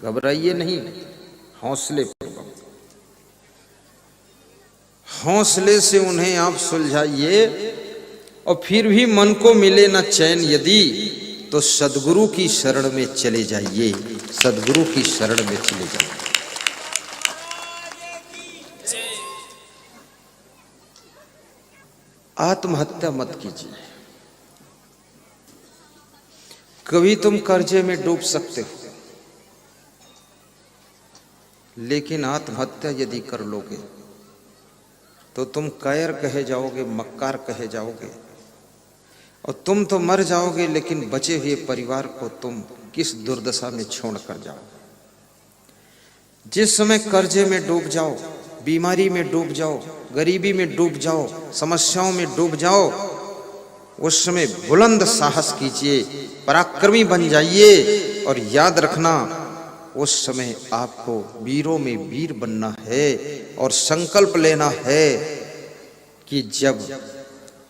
घबराइए नहीं, हौसले पूर्वक, हौसले से उन्हें आप सुलझाइए। और फिर भी मन को मिले न चैन यदि, तो सदगुरु की शरण में चले जाइए, सदगुरु की शरण में चले जाइए। आत्महत्या मत कीजिए। कभी तुम कर्जे में डूब सकते हो, लेकिन आत्महत्या यदि कर लोगे तो तुम कायर कहे जाओगे, मक्कार कहे जाओगे, और तुम तो मर जाओगे, लेकिन बचे हुए परिवार को तुम किस दुर्दशा में छोड़ कर जाओगे। जिस समय कर्जे में डूब जाओ, बीमारी में डूब जाओ, गरीबी में डूब जाओ, समस्याओं में डूब जाओ, उस समय बुलंद साहस कीजिए, पराक्रमी बन जाइए। और याद रखना, उस समय आपको वीरों में वीर बनना है। और संकल्प लेना है कि जब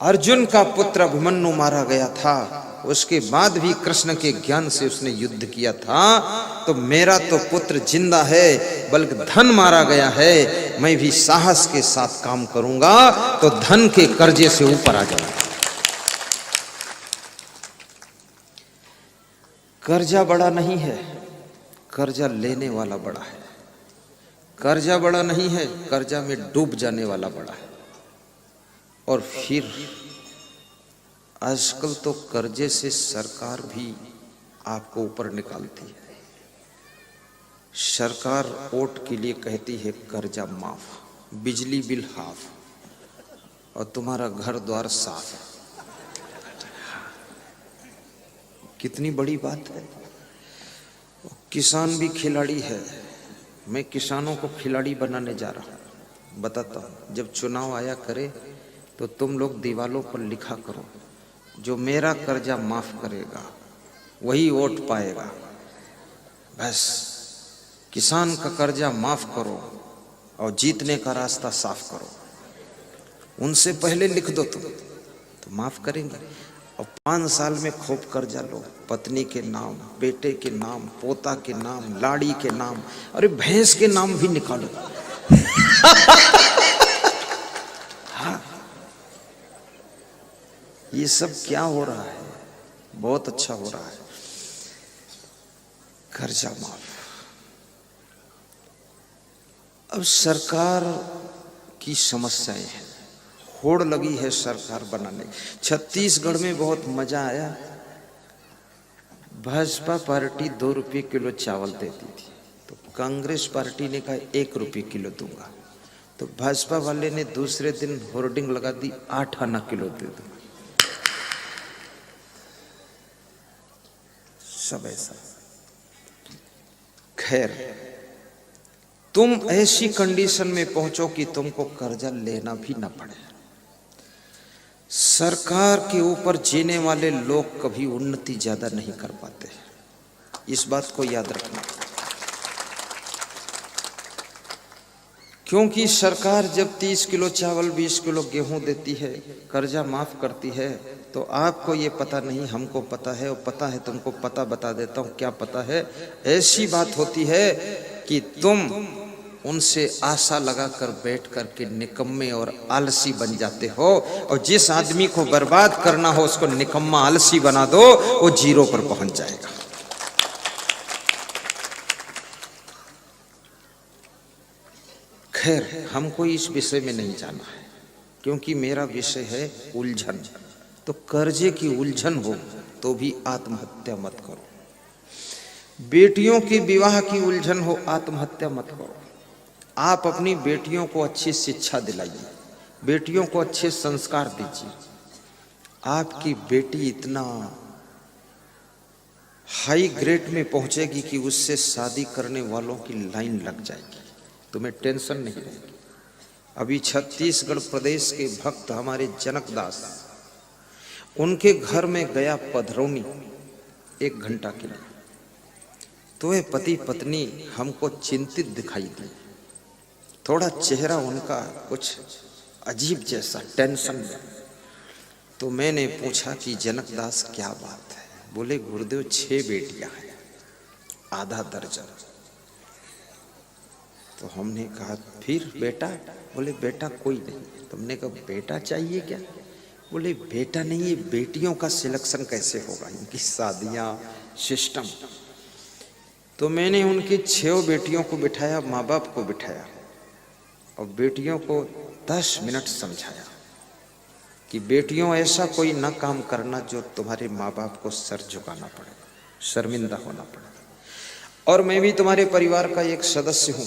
अर्जुन का पुत्र अभिमन्यु मारा गया था, उसके बाद भी कृष्ण के ज्ञान से उसने युद्ध किया था, तो मेरा तो पुत्र जिंदा है, बल्कि धन मारा गया है, मैं भी साहस के साथ काम करूंगा तो धन के कर्जे से ऊपर आ जाऊंगा। कर्जा बड़ा नहीं है, कर्जा लेने वाला बड़ा है। कर्जा बड़ा नहीं है, कर्जा में डूब जाने वाला बड़ा है। और फिर आजकल तो कर्जे से सरकार भी आपको ऊपर निकालती है। सरकार वोट के लिए कहती है कर्जा माफ, बिजली बिल हाफ, और तुम्हारा घर द्वार साफ। कितनी बड़ी बात है। किसान भी खिलाड़ी है। मैं किसानों को खिलाड़ी बनाने जा रहा हूँ। बताता हूँ, जब चुनाव आया करे तो तुम लोग दीवालों पर लिखा करो, जो मेरा कर्जा माफ करेगा वही वोट पाएगा। बस किसान का कर्जा माफ करो और जीतने का रास्ता साफ करो। उनसे पहले लिख दो तुम, तो माफ करेंगे। और 5 साल में खूब कर्जा लो, पत्नी के नाम, बेटे के नाम, पोता के नाम, लाड़ी के नाम, अरे भैंस के नाम भी निकालो। हाँ, ये सब क्या हो रहा है? बहुत अच्छा हो रहा है। कर्जा माफ। अब सरकार की समस्याएं हैं, होड़ लगी है सरकार बनाने। छत्तीसगढ़ में बहुत मजा आया। भाजपा पार्टी 2 रुपये किलो चावल देती थी, तो कांग्रेस पार्टी ने कहा 1 रुपये किलो दूंगा। तो भाजपा वाले ने दूसरे दिन होर्डिंग लगा दी, 8 आना किलो दे दूंगा। सब ऐसा। खैर, तुम ऐसी कंडीशन में पहुंचो कि तुमको कर्जा लेना भी ना पड़े। सरकार के ऊपर जीने वाले लोग कभी उन्नति ज्यादा नहीं कर पाते, इस बात को याद रखना। क्योंकि सरकार जब 30 किलो चावल, 20 किलो गेहूं देती है, कर्जा माफ करती है, तो आपको ये पता नहीं, हमको पता है, और पता है तुमको, पता बता देता हूं क्या पता है। ऐसी बात होती है कि तुम उनसे आशा लगाकर बैठ करके निकम्मे और आलसी बन जाते हो। और जिस आदमी को बर्बाद करना हो उसको निकम्मा आलसी बना दो, वो जीरो पर पहुंच जाएगा। खैर, हमको इस विषय में नहीं जाना है, क्योंकि मेरा विषय है उलझन। तो कर्जे की उलझन हो तो भी आत्महत्या मत करो। बेटियों की विवाह की उलझन हो, आत्महत्या मत करो। आप अपनी बेटियों को अच्छी शिक्षा दिलाइए, बेटियों को अच्छे संस्कार दीजिए। आपकी बेटी इतना हाई ग्रेड में पहुंचेगी कि उससे शादी करने वालों की लाइन लग जाएगी, तुम्हें टेंशन नहीं रहेगी। अभी छत्तीसगढ़ प्रदेश के भक्त हमारे जनकदास, उनके घर में गया पधरौनी 1 घंटा के लिए, तो वे पति पत्नी हमको चिंतित दिखाई दी। थोड़ा चेहरा उनका कुछ अजीब जैसा, टेंशन में। तो मैंने पूछा कि जनकदास क्या बात है? बोले गुरुदेव 6 बेटियां हैं, आधा दर्जन। तो हमने कहा फिर बेटा? बोले बेटा कोई नहीं। तुमने कहा बेटा चाहिए क्या? बोले बेटा नहीं, ये बेटियों का सिलेक्शन कैसे होगा, इनकी शादियां सिस्टम। तो मैंने उनकी 6 बेटियों को बिठाया, माँ बाप को बिठाया और बेटियों को 10 मिनट समझाया कि बेटियों ऐसा कोई ना काम करना जो तुम्हारे माँ बाप को सर झुकाना पड़े, शर्मिंदा होना पड़े। और मैं भी तुम्हारे परिवार का एक सदस्य हूं,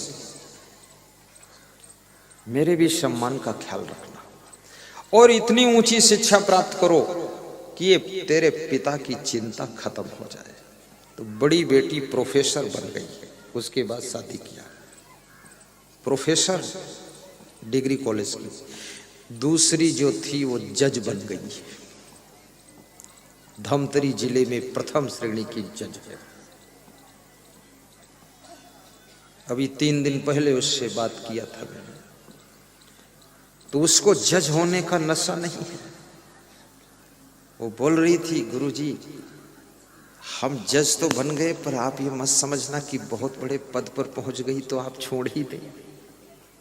मेरे भी सम्मान का ख्याल रखना और इतनी ऊंची शिक्षा प्राप्त करो कि ये तेरे पिता की चिंता खत्म हो जाए। तो बड़ी बेटी प्रोफेसर बन गई, उसके बाद शादी किया, प्रोफेसर डिग्री कॉलेज की। दूसरी जो थी वो जज बन गई, धमतरी जिले में प्रथम श्रेणी की जज है। अभी 3 दिन पहले उससे बात किया था मैंने, तो उसको जज होने का नशा नहीं है। वो बोल रही थी गुरुजी हम जज तो बन गए, पर आप ये मत समझना कि बहुत बड़े पद पर पहुंच गई तो आप छोड़ ही दें,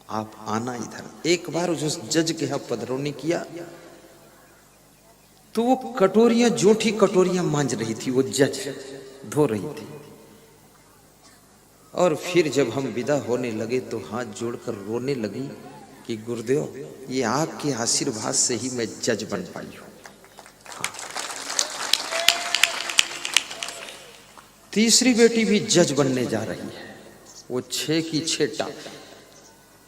आप आना इधर। एक बार उस जज के यहाँ पधरौनी किया तो वो कटोरियां, जूठी कटोरियां मांज रही थी, वो जज धो रही थी। और फिर जब हम विदा होने लगे तो हाथ जोड़कर रोने लगी कि गुरुदेव ये आपके आशीर्वाद से ही मैं जज बन पाई हूं। तीसरी बेटी भी जज बनने जा रही है, वो 6 की 6 टाप।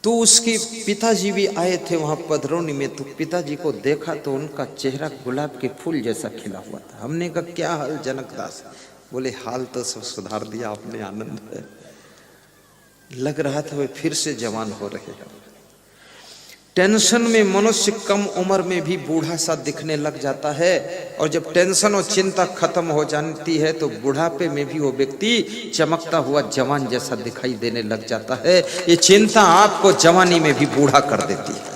तो उसके पिताजी भी आए थे वहां पधरौनी में, तो पिताजी को देखा तो उनका चेहरा गुलाब के फूल जैसा खिला हुआ था। हमने कहा क्या हाल जनक दास? बोले हाल तो सब सुधार दिया आपने, आनंद है। लग रहा था वे फिर से जवान हो रहे हैं। टेंशन में मनुष्य कम उम्र में भी बूढ़ा सा दिखने लग जाता है, और जब टेंशन और चिंता खत्म हो जाती है तो बुढ़ापे में भी वो व्यक्ति चमकता हुआ जवान जैसा दिखाई देने लग जाता है। ये चिंता आपको जवानी में भी बूढ़ा कर देती है।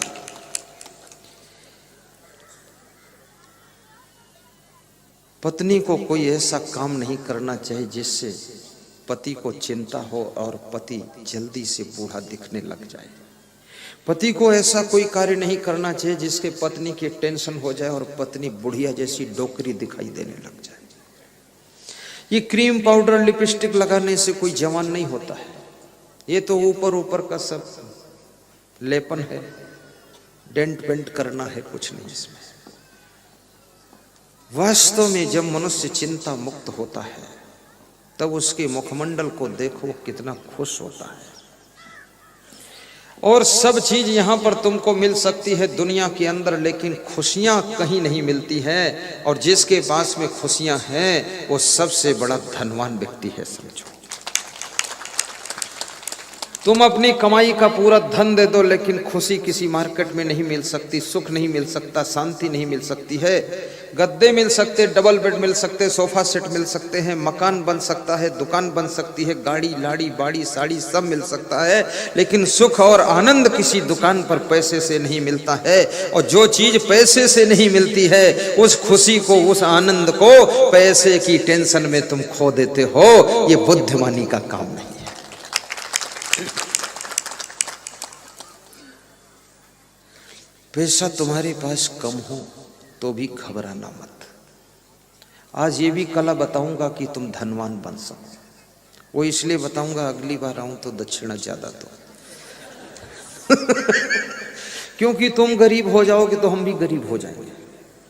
पत्नी को कोई ऐसा काम नहीं करना चाहिए जिससे पति को चिंता हो और पति जल्दी से बूढ़ा दिखने लग जाए। पति को ऐसा कोई कार्य नहीं करना चाहिए जिसके पत्नी की टेंशन हो जाए और पत्नी बुढ़िया जैसी डोकरी दिखाई देने लग जाए। ये क्रीम पाउडर लिपस्टिक लगाने से कोई जवान नहीं होता है, ये तो ऊपर ऊपर का सब लेपन है, डेंट पेंट करना है, कुछ नहीं इसमें। वास्तव में जब मनुष्य चिंता मुक्त होता है तब उसके मुखमंडल को देखो कितना खुश होता है। और सब चीज यहां पर तुमको मिल सकती है दुनिया के अंदर, लेकिन खुशियां कहीं नहीं मिलती है। और जिसके पास में खुशियां हैं वो सबसे बड़ा धनवान व्यक्ति है, समझो। तुम अपनी कमाई का पूरा धन दे दो, लेकिन खुशी किसी मार्केट में नहीं मिल सकती, सुख नहीं मिल सकता, शांति नहीं मिल सकती है। गद्दे मिल सकते, डबल बेड मिल सकते, सोफा सेट मिल सकते हैं, मकान बन सकता है, दुकान बन सकती है, गाड़ी लाड़ी बाड़ी साड़ी सब मिल सकता है, लेकिन सुख और आनंद किसी दुकान पर पैसे से नहीं मिलता है। और जो चीज पैसे से नहीं मिलती है उस खुशी को, उस आनंद को पैसे की टेंशन में तुम खो देते हो। ये बुद्धिमानी का काम नहीं है। पैसा तुम्हारे पास कम हो तो भी घबराना मत। आज ये भी कला बताऊंगा कि तुम धनवान बन सको। वो इसलिए बताऊंगा अगली बार आऊं तो दक्षिणा ज्यादा दो क्योंकि तुम गरीब हो जाओगे तो हम भी गरीब हो जाएंगे।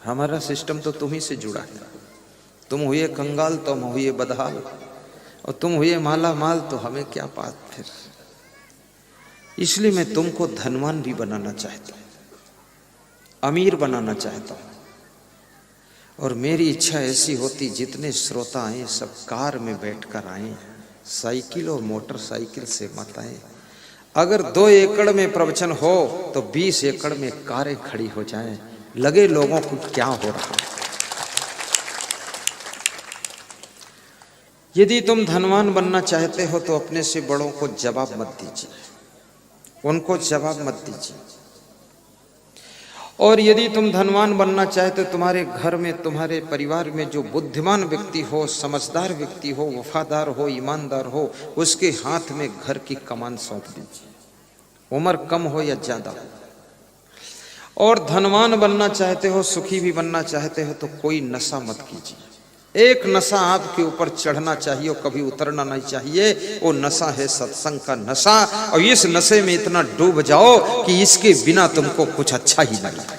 हमारा सिस्टम तो तुम ही से जुड़ा है। तुम हुए कंगाल तो हम हुए बदहाल, और तुम हुए माला माल तो हमें क्या बात फिर। इसलिए मैं तुमको धनवान भी बनाना चाहता हूं, अमीर बनाना चाहता हूं। और मेरी इच्छा ऐसी होती जितने श्रोता आए सब कार में बैठकर आए, साइकिल और मोटरसाइकिल से मत आए। अगर 2 एकड़ में प्रवचन हो तो 20 एकड़ में कारें खड़ी हो जाएं, लगे लोगों को क्या हो रहा है। यदि तुम धनवान बनना चाहते हो तो अपने से बड़ों को जवाब मत दीजिए, उनको जवाब मत दीजिए। और यदि तुम धनवान बनना चाहते हो, तुम्हारे घर में, तुम्हारे परिवार में जो बुद्धिमान व्यक्ति हो, समझदार व्यक्ति हो, वफादार हो, ईमानदार हो, उसके हाथ में घर की कमान सौंप दीजिए, उम्र कम हो या ज्यादा। और धनवान बनना चाहते हो, सुखी भी बनना चाहते हो, तो कोई नशा मत कीजिए। एक नशा आपके ऊपर चढ़ना चाहिए और कभी उतरना नहीं चाहिए, वो नशा है सत्संग का नशा। और इस नशे में इतना डूब जाओ कि इसके बिना तुमको कुछ अच्छा ही नहीं।